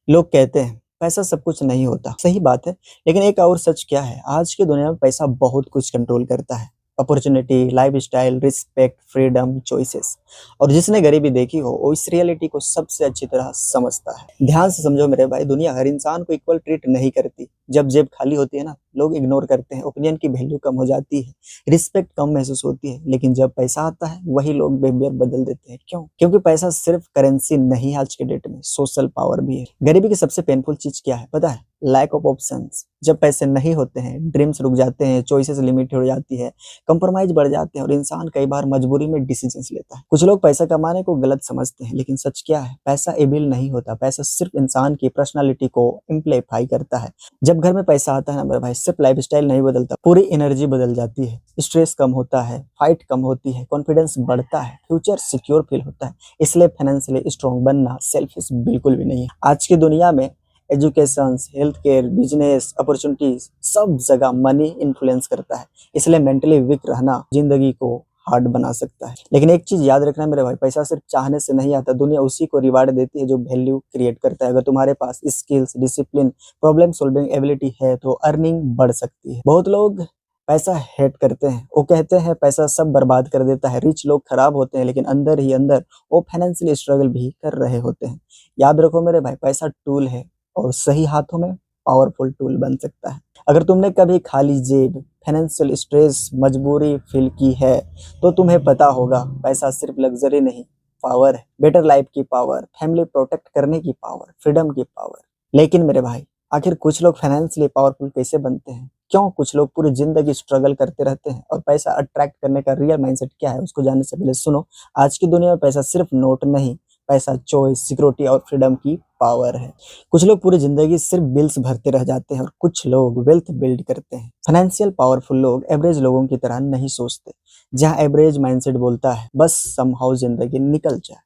लोग कहते हैं पैसा सब कुछ नहीं होता, सही बात है। लेकिन एक और सच क्या है, आज की दुनिया में पैसा बहुत कुछ कंट्रोल करता है। Opportunity, lifestyle, respect, freedom, choices. और जिसने गरीबी देखी हो वो इस रियलिटी को सबसे अच्छी तरह समझता है। ध्यान से समझो मेरे भाई, दुनिया हर इंसान को इक्वल ट्रीट नहीं करती। जब जेब खाली होती है ना, लोग इग्नोर करते हैं, ओपिनियन की वैल्यू कम हो जाती है, रिस्पेक्ट कम महसूस होती है। लेकिन जब पैसा आता है वही लोग बिहेवियर बदल देते हैं। क्यों? क्योंकि पैसा सिर्फ करेंसी नहीं है, आज के डेट में सोशल पावर भी है। गरीबी की सबसे पेनफुल चीज क्या है पता है? Lack of options. जब पैसे नहीं होते हैं, ड्रीम्स रुक जाते हैं, चॉइसेस लिमिटेड हो जाती है, कंप्रोमाइज बढ़ जाते हैं और इंसान कई बार मजबूरी में डिसीजंस लेता है। कुछ लोग पैसा कमाने को गलत समझते हैं, लेकिन सच क्या है? पैसा एबिल नहीं होता, पैसा सिर्फ इंसान की पर्सनालिटी को इम्प्लीफाई करता है। जब घर में पैसा आता है ना मेरे भाई, सिर्फ लाइफस्टाइल नहीं बदलता, पूरी एनर्जी बदल जाती है। स्ट्रेस कम होता है, फाइट कम होती है, कॉन्फिडेंस बढ़ता है, फ्यूचर सिक्योर फील होता है। इसलिए फाइनेंशियली स्ट्रांग बनना सेल्फिश बिल्कुल भी नहीं है। आज की दुनिया में education, health care, business, opportunities, सब जगह मनी इन्फ्लुएंस करता है। इसलिए मेंटली वीक रहना जिंदगी को हार्ड बना सकता है। लेकिन एक चीज याद रखना मेरे भाई, पैसा सिर्फ चाहने से नहीं आता, दुनिया उसी को रिवार्ड देती है जो वैल्यू क्रिएट करता है। अगर तुम्हारे पास skills, discipline, problem solving ability है तो अर्निंग बढ़ सकती है। बहुत लोग पैसा हेट करते हैं, वो कहते हैं पैसा सब बर्बाद कर देता है। रिच लोग खराब होते हैं, लेकिन अंदर ही अंदर वो फाइनेंशियली स्ट्रगल भी कर रहे होते हैं। याद रखो मेरे भाई, पैसा टूल है और सही हाथों में पावरफुल टूल बन सकता है। अगर तुमने कभी खाली जेब, फाइनेंशियल स्ट्रेस, मजबूरी फील की है तो तुम्हें पता होगा पैसा सिर्फ लग्जरी नहीं, पावर है। बेटर लाइफ की पावर, फैमिली प्रोटेक्ट करने की पावर, फ्रीडम की पावर। लेकिन मेरे भाई, आखिर कुछ लोग फाइनेंशियली पावरफुल कैसे बनते हैं? क्यों कुछ लोग पूरी जिंदगी स्ट्रगल करते रहते हैं? और पैसा अट्रैक्ट करने का रियल माइंडसेट क्या है, उसको जानने से पहले सुनो। आज की दुनिया में पैसा सिर्फ नोट नहीं, पैसा चॉइस, सिक्योरिटी और फ्रीडम की पावर है। कुछ लोग पूरी जिंदगी सिर्फ बिल्स भरते रह जाते हैं और कुछ लोग वेल्थ बिल्ड करते हैं। फाइनेंशियल पावरफुल लोग एवरेज लोगों की तरह नहीं सोचते। जहां एवरेज माइंडसेट बोलता है बस समहाउ जिंदगी निकल जाए,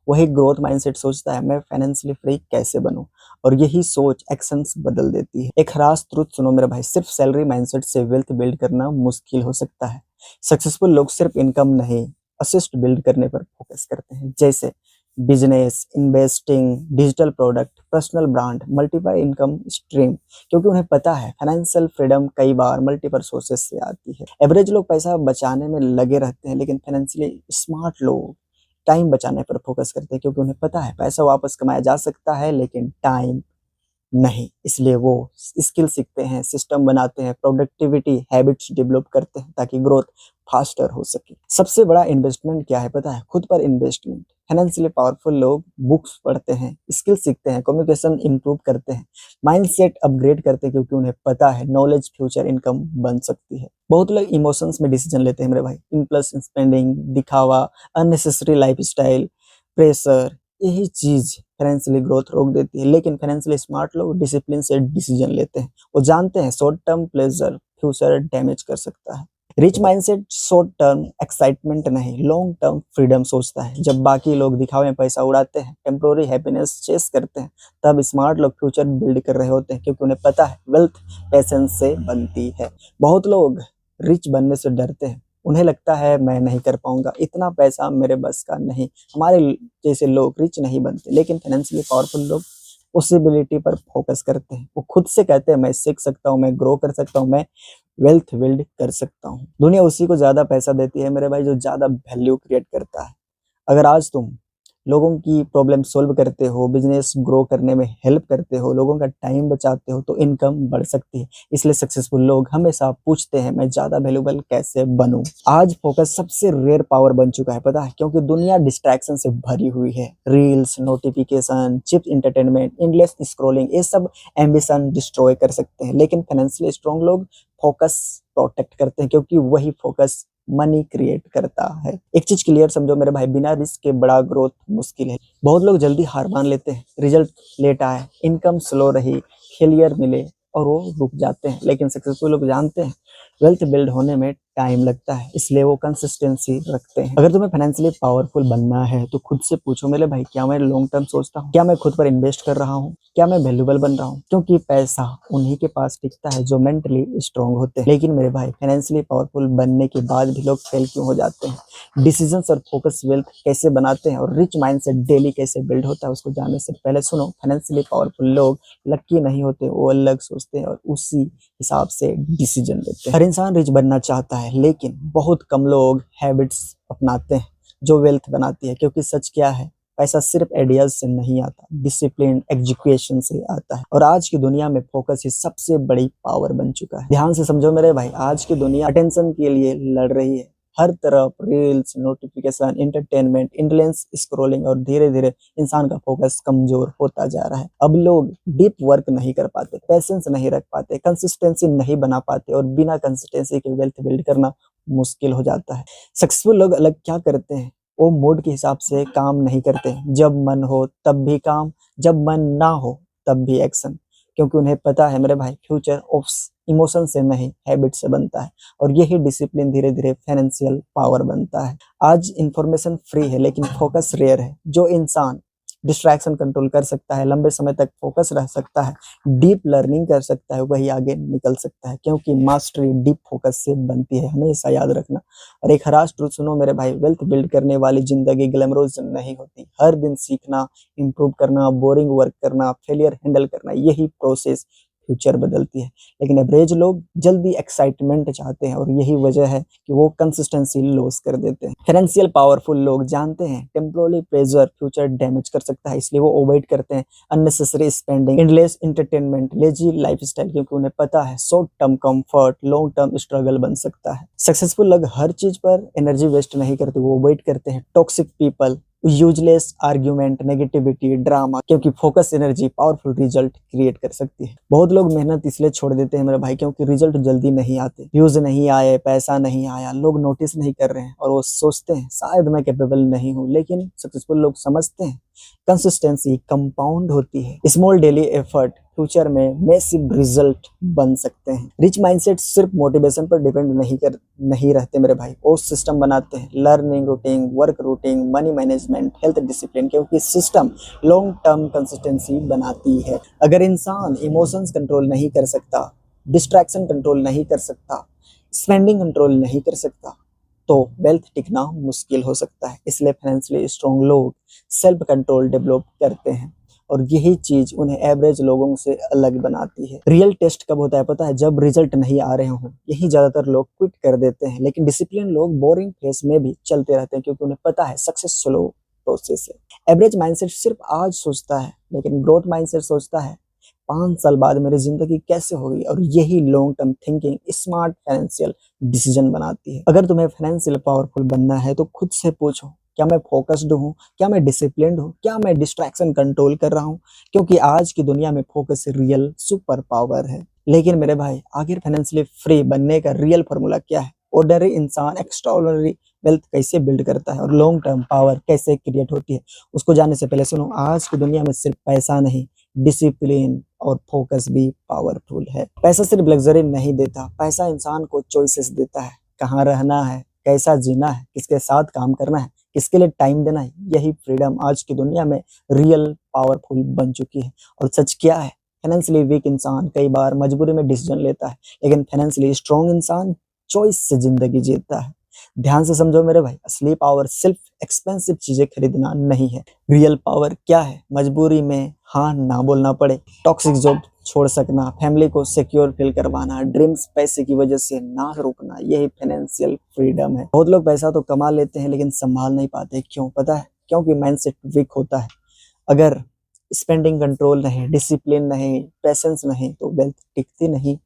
वही ग्रोथ माइंडसेट सोचता है मैं फाइनेंशियली फ्री कैसे बनूं। और यही सोच एक्शंस बदल देती है। एक खास ट्रुथ सुनो मेरे भाई, सिर्फ सैलरी माइंडसेट से वेल्थ बिल्ड करना मुश्किल हो सकता है। सक्सेसफुल लोग सिर्फ इनकम नहीं, असिस्ट बिल्ड करने पर फोकस करते हैं, जैसे business, investing, digital product, personal brand, multiple income stream. क्योंकि उन्हें पता है फाइनेंशियल फ्रीडम कई बार मल्टीपल सोर्सेस से आती है। एवरेज लोग पैसा बचाने में लगे रहते हैं, लेकिन फाइनेंशियली स्मार्ट लोग टाइम बचाने पर फोकस करते हैं। क्योंकि उन्हें पता है पैसा वापस कमाया जा सकता है, लेकिन टाइम नहीं। इसलिए वो स्किल सीखते हैं, सिस्टम बनाते हैं, प्रोडक्टिविटी हैबिट्स डेवलप करते हैं ताकि ग्रोथ फास्टर हो सके। सबसे बड़ा इन्वेस्टमेंट क्या है पता है? खुद पर इन्वेस्टमेंट। फाइनेंशियली पावरफुल लोग बुक्स पढ़ते हैं, स्किल सीखते हैं, कम्युनिकेशन इंप्रूव करते हैं, माइंडसेट अपग्रेड करते हैं, क्योंकि उन्हें पता है नॉलेज फ्यूचर इनकम बन सकती है। बहुत लोग इमोशंस में डिसीजन लेते हैं मेरे भाई, इम्पल्स स्पेंडिंग, दिखावा, अननेसेसरी लाइफस्टाइल, प्रेशर, यही चीज फाइनेंशियली ग्रोथ रोक देती है। लेकिन फाइनेंशियली स्मार्ट लोग डिसिप्लिन से डिसीजन लेते हैं। वो जानते हैं short term pleasure future damage कर सकता है। Rich mindset short term excitement नहीं, लॉन्ग टर्म फ्रीडम सोचता है। जब बाकी लोग दिखावे में पैसा उड़ाते हैं, टेम्पोररी हैप्पीनेस चेस करते हैं, तब स्मार्ट लोग फ्यूचर बिल्ड कर रहे होते हैं, क्योंकि उन्हें पता है वेल्थ पेशेंस से बनती है। बहुत लोग रिच बनने से डरते हैं, उन्हें लगता है मैं नहीं कर पाऊंगा, इतना पैसा मेरे बस का नहीं। हमारे जैसे लोग रिच नहीं बनते, लेकिन फाइनेंशियली पावरफुल लोग पॉसिबिलिटी पर फोकस करते हैं। वो खुद से कहते हैं मैं सीख सकता हूँ, मैं ग्रो कर सकता हूँ, मैं वेल्थ बिल्ड कर सकता हूँ। दुनिया उसी को ज्यादा पैसा देती है मेरे भाई जो ज्यादा वैल्यू क्रिएट करता है। अगर आज तुम लोगों की प्रॉब्लम सोल्व करते हो, बिजनेस ग्रो करने में हेल्प करते हो, लोगों का टाइम बचाते हो, तो इनकम बढ़ सकती है। इसलिए सक्सेसफुल लोग हमेशा पूछते हैं मैं ज्यादा वैल्यूबल कैसे बनूं। आज फोकस सबसे रेयर पावर बन चुका है पता है? क्योंकि दुनिया डिस्ट्रैक्शन से भरी हुई है। Reels, notification, cheap entertainment, endless scrolling, ये सब एम्बिशन डिस्ट्रॉय कर सकते हैं। लेकिन फाइनेंशियली स्ट्रांग लोग फोकस प्रोटेक्ट करते हैं, क्योंकि वही फोकस मनी क्रिएट करता है। एक चीज क्लियर समझो मेरे भाई, बिना रिस्क के बड़ा ग्रोथ मुश्किल है। बहुत लोग जल्दी हार मान लेते हैं, रिजल्ट लेट आए, इनकम स्लो रही, फेलियर मिले और वो रुक जाते हैं। लेकिन सक्सेसफुल लोग जानते हैं वेल्थ बिल्ड होने में टाइम लगता है, इसलिए वो कंसिस्टेंसी रखते हैं। अगर तुम्हें फाइनेंशियली पावरफुल बनना है तो खुद से पूछो मेरे भाई, क्या मैं लॉन्ग टर्म सोचता हूँ? क्या मैं खुद पर इन्वेस्ट कर रहा हूँ? क्या मैं वैल्यूबल बन रहा हूँ? क्योंकि पैसा उन्हीं के पास टिकता है जो मेंटली स्ट्रांग होते हैं। लेकिन मेरे भाई, फाइनेंशियली पावरफुल बनने के बाद भी लोग फेल क्यों हो जाते हैं? डिसीजंस और फोकस वेल्थ कैसे बनाते हैं और रिच माइंडसेट डेली कैसे बिल्ड होता है, उसको जानने से पहले सुनो, फाइनेंशियली पावरफुल लोग लकी नहीं होते, वो अलग सोचते हैं और उसी हिसाब से डिसीजन लेते हैं। हर इंसान रिच बनना चाहता है, लेकिन बहुत कम लोग हैबिट्स अपनाते हैं जो वेल्थ बनाती है। क्योंकि सच क्या है, पैसा सिर्फ आइडियाज से नहीं आता, डिसिप्लिन एजुकेशन से आता है। और आज की दुनिया में फोकस ही सबसे बड़ी पावर बन चुका है। ध्यान से समझो मेरे भाई, आज की दुनिया अटेंशन के लिए लड़ रही है। हर तरफ रील्स, नोटिफिकेशन, एंटरटेनमेंट, इंडलेंस स्क्रॉलिंग, और धीरे धीरे इंसान का फोकस कमजोर होता जा रहा है। अब लोग डीप वर्क नहीं कर पाते, पेशेंस नहीं रख पाते, कंसिस्टेंसी नहीं बना पाते, और बिना कंसिस्टेंसी के वेल्थ बिल्ड करना मुश्किल हो जाता है। सक्सेसफुल लोग अलग क्या करते हैं, वो मूड के हिसाब से काम नहीं करते। जब मन हो तब भी काम, जब मन ना हो तब भी एक्शन। क्योंकि उन्हें पता है मेरे भाई, फ्यूचर ऑफ इमोशन से नहीं, हैबिट से बनता है। और यही डिसिप्लिन धीरे धीरे फाइनेंशियल पावर बनता है। आज इंफॉर्मेशन फ्री है, लेकिन फोकस रेयर है। जो इंसान डिस्ट्रैक्शन कंट्रोल कर सकता है, लंबे समय तक फोकस रह सकता है, डीप लर्निंग कर सकता है, वही आगे निकल सकता है। क्योंकि मास्टरी डीप फोकस से बनती है, हमेशा याद रखना। और एक हरास ट्रूथ सुनो मेरे भाई, वेल्थ बिल्ड करने वाली जिंदगी ग्लैमरस नहीं होती। हर दिन सीखना, इंप्रूव करना, बोरिंग वर्क करना, फेलियर हैंडल करना, यही प्रोसेस फ्यूचर बदलती है। लेकिन एवरेज लोग जल्दी एक्साइटमेंट चाहते हैं, और यही वजह है कि वो कंसिस्टेंसी लॉस कर देते हैं। फाइनेंशियल पावरफुल लोग जानते हैं टेम्पोररी प्लेजर फ्यूचर डैमेज कर सकता है, इसलिए वो अवॉइड करते हैं unnecessary spending, endless entertainment, lazy lifestyle. क्योंकि उन्हें पता है short term comfort long term struggle बन सकता है। सक्सेसफुल लोग हर चीज पर एनर्जी वेस्ट नहीं करते, वो अवॉइड करते हैं toxic people, useless argument, negativity, drama. क्योंकि focus energy powerful result create कर सकती है। बहुत लोग मेहनत इसलिए छोड़ देते हैं मेरे भाई, क्योंकि रिजल्ट जल्दी नहीं आते, व्यूज नहीं आए, पैसा नहीं आया, लोग नोटिस नहीं कर रहे हैं, और वो सोचते हैं शायद मैं कैपेबल नहीं हूँ। लेकिन सक्सेसफुल लोग समझते हैं कंसिस्टेंसी कंपाउंड होती है, स्मॉल डेली एफर्ट फ्यूचर में मैसिव रिजल्ट बन सकते हैं। रिच माइंडसेट सिर्फ मोटिवेशन पर डिपेंड नहीं रहते मेरे भाई, वो सिस्टम बनाते हैं, learning routine, work routine, money management, health discipline. क्योंकि सिस्टम लॉन्ग टर्म कंसिस्टेंसी बनाती है। अगर इंसान इमोशंस कंट्रोल नहीं कर सकता, डिस्ट्रैक्शन कंट्रोल नहीं कर सकता, स्पेंडिंग कंट्रोल नहीं कर सकता, तो वेल्थ टिकना मुश्किल हो सकता है। इसलिए फाइनेंशियली स्ट्रॉन्ग लोग सेल्फ कंट्रोल डेवलप करते हैं, और यही चीज उन्हें एवरेज लोगों से अलग बनाती है। रियल टेस्ट कब होता है पता है? जब रिजल्ट नहीं आ रहे हों। यही ज्यादातर लोग क्विट कर देते हैं। लेकिन डिसिप्लिन लोग बोरिंग फेस में भी चलते रहते हैं, क्योंकि उन्हें पता है सक्सेस स्लो प्रोसेस है। एवरेज माइंडसेट सिर्फ आज सोचता है, लेकिन ग्रोथ माइंडसेट सोचता है 5 साल बाद मेरी जिंदगी कैसे होगी। और यही long term thinking smart financial decision बनाती है। अगर तुम्हें फाइनेंशियल पावरफुल बनना है तो खुद से पूछो, क्या मैं फोकस्ड हूँ, क्या मैं डिसिप्लिन्ड हूँ, क्या मैं डिस्ट्रैक्शन कंट्रोल कर रहा हूँ? क्योंकि आज की दुनिया में फोकस रियल सुपर पावर है। लेकिन मेरे भाई, आखिर फाइनेंशियली फ्री बनने का रियल फॉर्मूला क्या है? ऑर्डिनरी इंसान एक्स्ट्राऑर्डिनरी वेल्थ कैसे बिल्ड करता है और लॉन्ग टर्म पावर कैसे क्रिएट होती है, उसको जानने से पहले सुनो, आज की दुनिया में सिर्फ पैसा नहीं, डिसिप्लिन और फोकस भी पावरफुल है। पैसा सिर्फ लग्जरी नहीं देता, पैसा इंसान को चॉइसेस देता है, कहाँ रहना है, कैसा जीना है, किसके साथ काम करना है, किसके लिए टाइम देना है। यही फ्रीडम आज की दुनिया में रियल पावरफुल बन चुकी है। और सच क्या है, फाइनेंशियली वीक इंसान कई बार मजबूरी में डिसीजन लेता है, लेकिन फाइनेंशियली स्ट्रॉन्ग इंसान चॉइस से जिंदगी जीता है। ध्यान से समझो मेरे भाई, असली पावर सिर्फ एक्सपेंसिव चीजें खरीदना नहीं है। रियल पावर क्या है? मजबूरी में हाँ ना बोलना पड़े, टॉक्सिक जॉब छोड़ सकना, फैमिली को सिक्योर फील करवाना, ड्रीम्स पैसे की वजह से ना रुकना, यही फाइनेंशियल फ्रीडम है। बहुत लोग पैसा तो कमा लेते हैं, लेकिन संभाल नहीं पाते। क्यों पता है? क्योंकि माइंडसेट वीक होता है। अगर स्पेंडिंग कंट्रोल नहीं, डिसिप्लिन नहीं, पेशेंस नहीं, तो वेल्थ टिकती नहीं।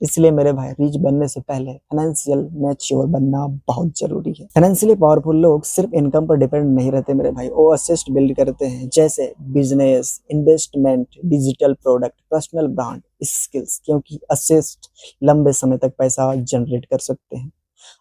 इसलिए मेरे भाई, रिच बनने से पहले फाइनेंशियल मैच्योर बनना बहुत जरूरी है। फाइनेंशियली पावरफुल लोग सिर्फ इनकम पर डिपेंड नहीं रहते मेरे भाई, वो असेस्ट बिल्ड करते हैं, जैसे business, investment, digital product, personal brand, skills. क्योंकि असेस्ट लंबे समय तक पैसा जनरेट कर सकते हैं,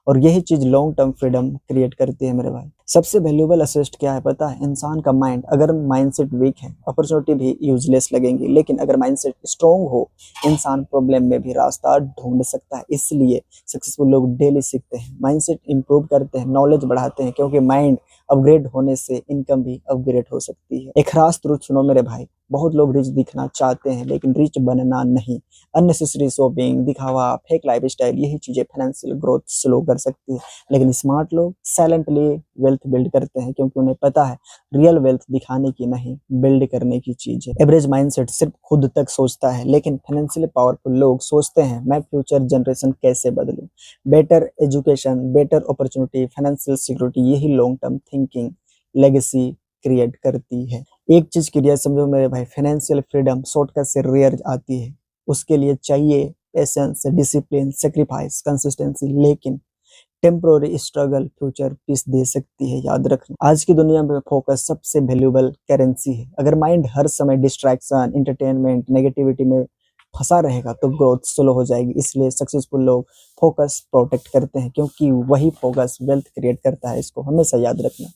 और यही चीज लॉन्ग टर्म फ्रीडम क्रिएट करती है मेरे भाई। सबसे वैल्यूएबल असेस्ट क्या है पता है? इंसान का माइंड। अगर माइंडसेट वीक है, अपॉर्चुनिटी भी यूजलेस लगेंगी, लेकिन अगर माइंडसेट स्ट्रॉन्ग हो, इंसान प्रॉब्लम में भी रास्ता ढूंढ सकता है। इसलिए सक्सेसफुल लोग डेली सीखते हैं, माइंडसेट इंप्रूव करते हैं, नॉलेज बढ़ाते हैं, क्योंकि माइंड अपग्रेड होने से इनकम भी अपग्रेड हो सकती है। एक खास ट्रूथ सुनो मेरे भाई, बहुत लोग रिच दिखना चाहते हैं लेकिन रिच बनना नहीं। अननेसेसरी शॉपिंग, दिखावा, फेक लाइफस्टाइल, यही चीजें फाइनेंशियल ग्रोथ स्लो कर सकती है। लेकिन स्मार्ट लोग साइलेंटली वेल्थ बिल्ड करते हैं क्योंकि उन्हें पता है रियल वेल्थ दिखाने की नहीं, बिल्ड करने की चीज है। एवरेज माइंडसेट सिर्फ खुद तक सोचता है, लेकिन फाइनेंशियली पावरफुल लोग सोचते हैं मैं फ्यूचर जनरेशन कैसे बदलूं। Better education, better opportunity, financial security, यही long term thinking legacy create करती है। एक चीज क्लियर समझो मेरे भाई, फाइनेंशियल फ्रीडम शॉर्टकट से रेयर आती है। उसके लिए चाहिए पेशेंस, डिसिप्लिन, सेक्रीफाइस, कंसिस्टेंसी, लेकिन टेम्पोररी स्ट्रगल फ्यूचर पीस दे सकती है, याद रखना। आज की दुनिया में फोकस सबसे वैल्यूएबल करेंसी है। अगर माइंड हर समय डिस्ट्रैक्शन, एंटरटेनमेंट, नेगेटिविटी में फंसा रहेगा तो ग्रोथ स्लो हो जाएगी। इसलिए सक्सेसफुल लोग फोकस प्रोटेक्ट करते हैं क्योंकि वही फोकस वेल्थ क्रिएट करता है। इसको हमेशा याद रखना।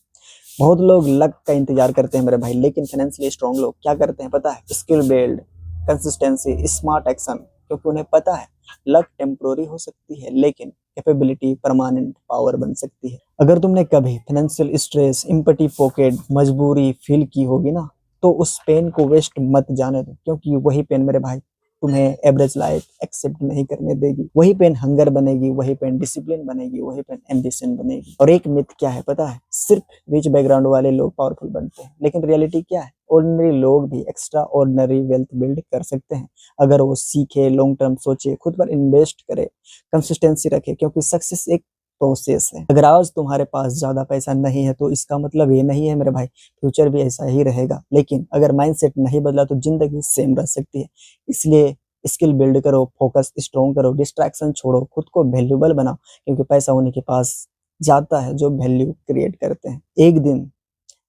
बहुत लोग लक का इंतजार करते हैं मेरे भाई, लेकिन फाइनेंशियली स्ट्रांग लोग क्या करते हैं पता है? Skill build, consistency, smart action, क्योंकि उन्हें पता है लक टेम्पोररी हो सकती है लेकिन कैपेबिलिटी परमानेंट पावर बन सकती है। अगर तुमने कभी फाइनेंशियल स्ट्रेस, एम्पटी पॉकेट, मजबूरी फील की होगी ना, तो उस पेन को वेस्ट मत जाने दो, क्योंकि वही पेन मेरे भाई तुम्हें एवरेज लाइफ एक्सेप्ट नहीं करने देगी। वही पेन हंगर बनेगी, वही पेन डिसिप्लिन बनेगी, वही पेन एम्बिशन बनेगी। और एक मिथ क्या है पता है? सिर्फ रिच बैकग्राउंड वाले लोग पावरफुल बनते हैं, लेकिन रियलिटी क्या है? ऑर्डिनरी लोग भी एक्स्ट्रा ऑर्डिनरी वेल्थ बिल्ड कर सकते हैं अगर वो सीखे, लॉन्ग टर्म सोचे, खुद पर इन्वेस्ट करे, कंसिस्टेंसी रखे, क्योंकि सक्सेस एक प्रोसेस है। अगर आज तुम्हारे पास ज्यादा पैसा नहीं है तो इसका मतलब ये नहीं है मेरे भाई फ्यूचर भी ऐसा ही रहेगा। लेकिन अगर माइंडसेट नहीं बदला तो जिंदगी सेम रह सकती है। इसलिए स्किल बिल्ड करो, फोकस स्ट्रॉन्ग करो, डिस्ट्रैक्शन छोड़ो, खुद को वैल्यूबल बनाओ, क्योंकि पैसा उन्हीं के पास जाता है जो वैल्यू क्रिएट करते हैं। एक दिन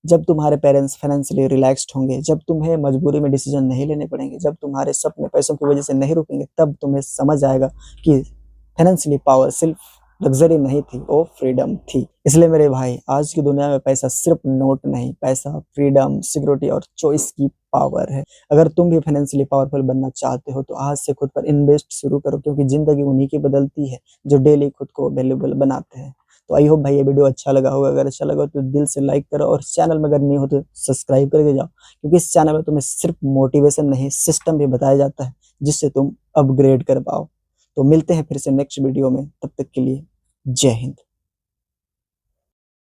जब तुम्हारे पेरेंट्स फाइनेंशियली रिलैक्स्ड होंगे, जब तुम्हें मजबूरी में डिसीजन नहीं लेने पड़ेंगे, जब तुम्हारे सपने पैसों की वजह से नहीं रुकेंगे, तब तुम्हें समझ आएगा कि फाइनेंशियली पावर सिर्फ लग्जरी नहीं थी, वो फ्रीडम थी। इसलिए मेरे भाई आज की दुनिया में पैसा सिर्फ नोट नहीं, पैसा फ्रीडम, सिक्योरिटी और चॉइस की पावर है। अगर तुम भी फाइनेंशियली पावरफुल बनना चाहते हो तो आज से खुद पर इन्वेस्ट शुरू करो, क्योंकि जिंदगी उन्हीं की बदलती है जो डेली खुद को वैल्यूएबल बनाते हैं। तो आई होप भाई ये वीडियो अच्छा लगा होगा। अगर अच्छा लगा तो दिल से लाइक करो, और चैनल में अगर नहीं हो तो सब्सक्राइब करके जाओ, क्योंकि इस चैनल में तुम्हें सिर्फ मोटिवेशन नहीं सिस्टम भी बताया जाता है जिससे तुम अपग्रेड कर पाओ। तो मिलते हैं फिर से नेक्स्ट वीडियो में, तब तक के लिए जय हिंद।